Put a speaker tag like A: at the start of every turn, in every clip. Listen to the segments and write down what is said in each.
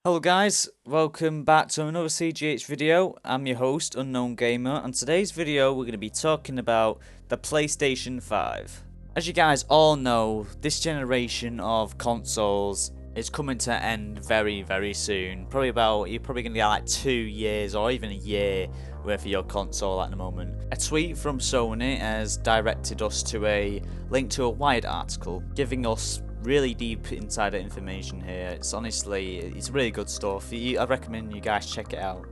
A: Hello guys, welcome back to another CGH video. I'm your host, Unknown Gamer, and today's video we're going to be talking about the PlayStation 5. As you guys all know, this generation of consoles is coming to an end very soon. You're probably going to get like 2 years or even a year worth of your console at the moment. A tweet from Sony has directed us to a link to a Wired article giving us really deep insider information here. It's really good stuff. I recommend you guys check it out.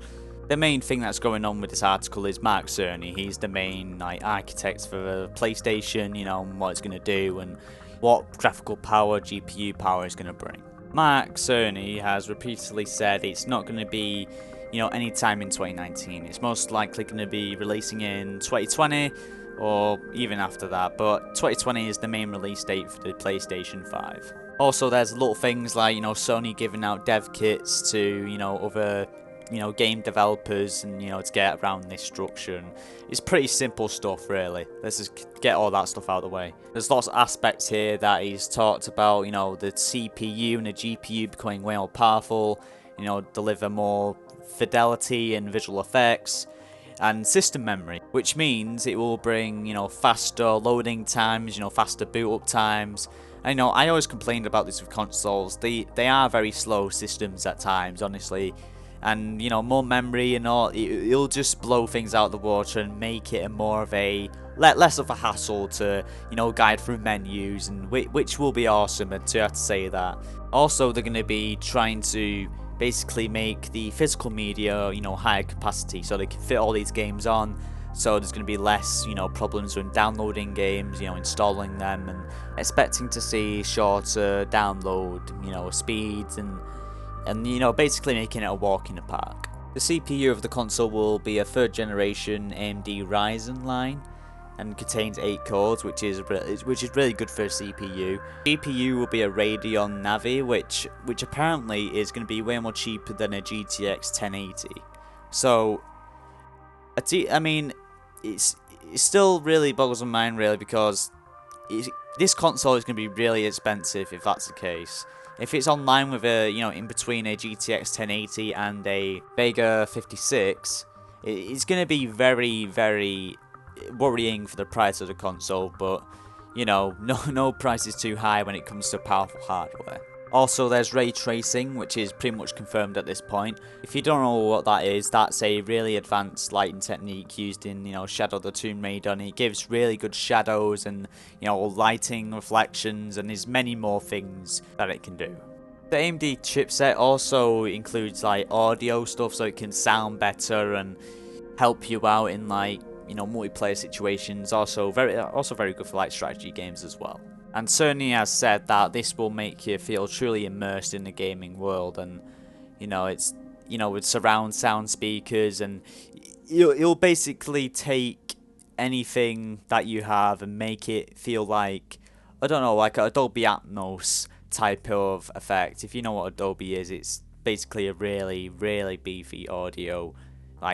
A: The main thing that's going on with this article is Mark Cerny. He's the main architect for the PlayStation, what it's going to do and what graphical power, GPU power is going to bring. Mark Cerny has repeatedly said it's not going to be, any time in 2019. It's most likely going to be releasing in 2020 or even after that, but 2020 is the main release date for the PlayStation 5. Also, there's little things like, Sony giving out dev kits to, other, game developers and, to get around this structure. And it's pretty simple stuff, really. Let's just get all that stuff out of the way. There's lots of aspects here that he's talked about, the CPU and the GPU becoming way more powerful, deliver more fidelity and visual effects, and system memory, which means it will bring, faster loading times, faster boot up times. I know I always complained about this with consoles. They are very slow systems at times, honestly, and more memory and all. It'll just blow things out of the water and make it more of a less of a hassle to guide through menus, and which will be awesome. And to have to say that. Also, they're going to be trying to basically make the physical media, higher capacity, so they can fit all these games on. So there's going to be less, problems when downloading games, installing them, and expecting to see shorter download, speeds, and basically making it a walk in the park. The CPU of the console will be a third generation AMD Ryzen line, and contains 8 cores, which is really good for a CPU. GPU will be a Radeon Navi, which apparently is going to be way more cheaper than a GTX 1080. So, it still really boggles my mind, really, because this console is going to be really expensive if that's the case. If it's online with a, in between a GTX 1080 and a Vega 56, it's going to be very worrying for the price of the console, but no price is too high when it comes to powerful hardware. Also, there's ray tracing, which is pretty much confirmed at this point. If you don't know what that is, that's a really advanced lighting technique used in Shadow of the Tomb Raider, and it gives really good shadows and lighting reflections, and there's many more things that it can do. The AMD chipset also includes audio stuff, so it can sound better and help you out in multiplayer situations. Also very good for strategy games as well. And Sony has said that this will make you feel truly immersed in the gaming world, and it's with surround sound speakers, and it'll basically take anything that you have and make it feel like, I don't know, like an Adobe Atmos type of effect. If you know what Adobe is, it's basically a really beefy audio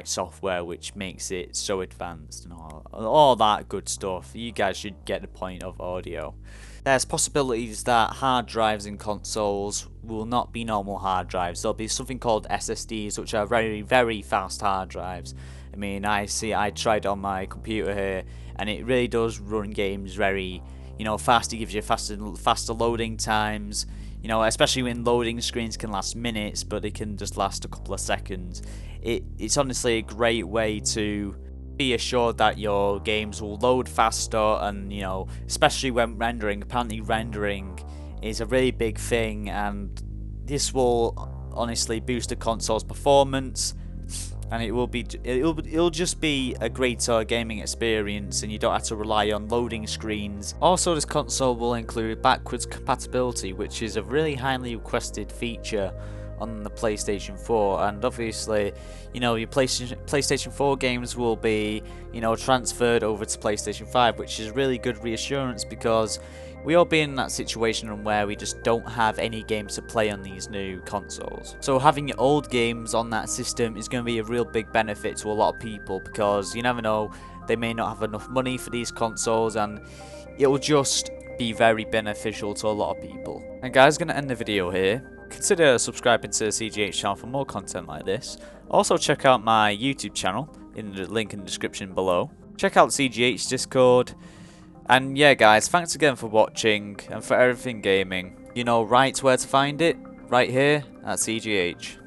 A: software which makes it so advanced and all that good stuff. You guys should get the point of audio. There's possibilities that hard drives in consoles will not be normal hard drives. There'll be something called SSDs, which are very fast hard drives. I tried it on my computer here, and it really does run games very fast. It gives you faster loading times, especially when loading screens can last minutes, but they can just last a couple of seconds. It's honestly a great way to be assured that your games will load faster, and especially when rendering. Apparently rendering is a really big thing, and this will honestly boost the console's performance, and it'll just be a greater gaming experience, and you don't have to rely on loading screens. Also, this console will include backwards compatibility, which is a really highly requested feature on the PlayStation 4, and obviously, your PlayStation 4 games will be, transferred over to PlayStation 5, which is really good reassurance, because we all been in that situation where we just don't have any games to play on these new consoles. So having your old games on that system is going to be a real big benefit to a lot of people, because you never know, they may not have enough money for these consoles, and it will just be very beneficial to a lot of people. And guys, going to end the video here. consider subscribing to the CGH channel for more content like this. Also check out my YouTube channel in the link in the description below. Check out the CGH Discord. And yeah guys, thanks again for watching and for everything gaming. You know right where to find it, right here at CGH.